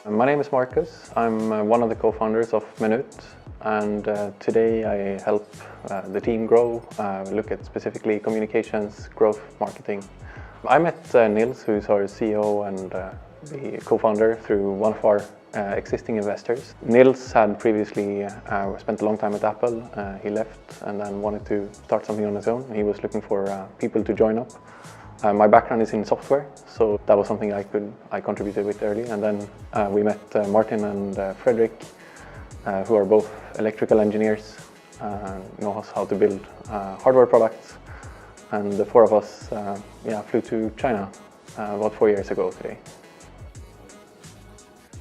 My name is Marcus. I'm one of the co-founders of Minut, and today I help the team grow, look at specifically communications, growth, marketing. I met Nils, who's our CEO and the co-founder, through one of our existing investors. Nils had previously spent a long time at Apple. He left and then wanted to start something on his own. He was looking for people to join up. My background is in software, so that was something I contributed with early. And then we met Martin and Fredrik, who are both electrical engineers, know how to build hardware products. And the four of us flew to China about 4 years ago today.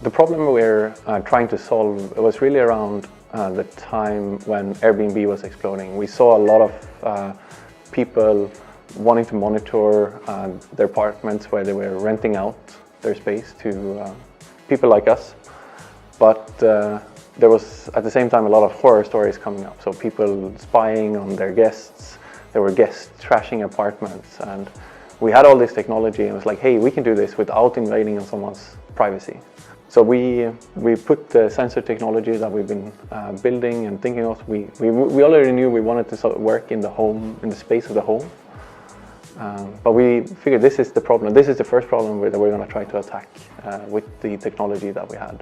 The problem we're trying to solve was really around the time when Airbnb was exploding. We saw a lot of people wanting to monitor their apartments where they were renting out their space to people like us. But there was at the same time a lot of horror stories coming up. So people spying on their guests, there were guests trashing apartments, and we had all this technology and it was like, hey, we can do this without invading on someone's privacy. So we put the sensor technology that we've been building and thinking of, we already knew we wanted to sort of work in the home, in the space of the home. But we figured this is the problem. This is the first problem that we're going to try to attack with the technology that we had.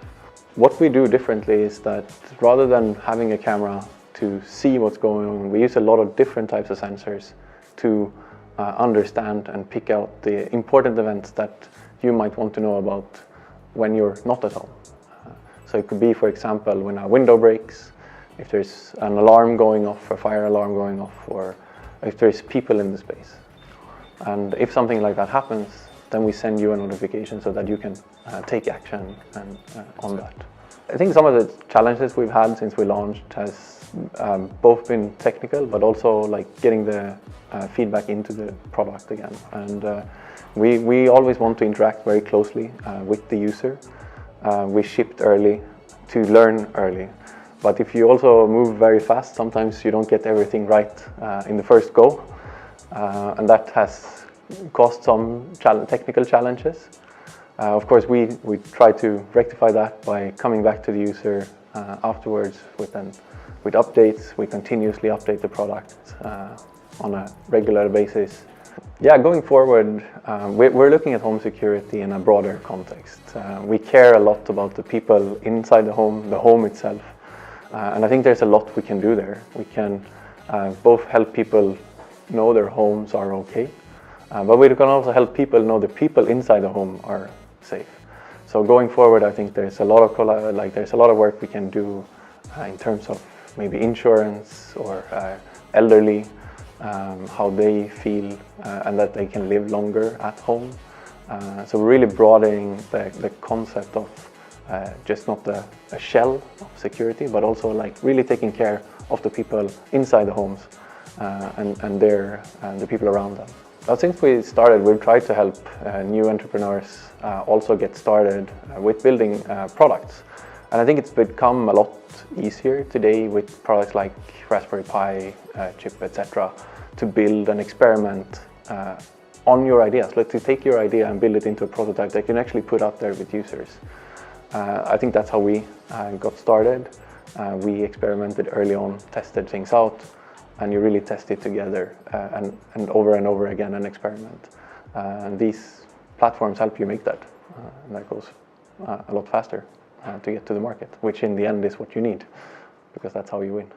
What we do differently is that rather than having a camera to see what's going on, we use a lot of different types of sensors to understand and pick out the important events that you might want to know about when you're not at home. So it could be, for example, when a window breaks, if there's an alarm going off, a fire alarm going off, or if there's people in the space. And if something like that happens, then we send you a notification so that you can take action on that. I think some of the challenges we've had since we launched has both been technical, but also like getting the feedback into the product again. And we always want to interact very closely with the user. We shipped early to learn early. But if you also move very fast, sometimes you don't get everything right in the first go. And that has caused some technical challenges. Of course, we try to rectify that by coming back to the user afterwards with updates. We continuously update the product on a regular basis. Yeah, going forward, we're looking at home security in a broader context. We care a lot about the people inside the home itself. And I think there's a lot we can do there. We can both help people know their homes are okay, but we can also help people know the people inside the home are safe. So going forward, I think there's a lot of work we can do in terms of maybe insurance or elderly, how they feel and that they can live longer at home. So really broadening the concept of just not a shell of security, but also like really taking care of the people inside the homes. And the people around them. Since we started, we've tried to help new entrepreneurs also get started with building products. And I think it's become a lot easier today with products like Raspberry Pi chip, etc., to build and experiment on your ideas. Let's take your idea and build it into a prototype that you can actually put out there with users. I think that's how we got started. We experimented early on, tested things out, and you really test it together and over again and experiment. And these platforms help you make that. And that goes a lot faster to get to the market, which in the end is what you need, because that's how you win.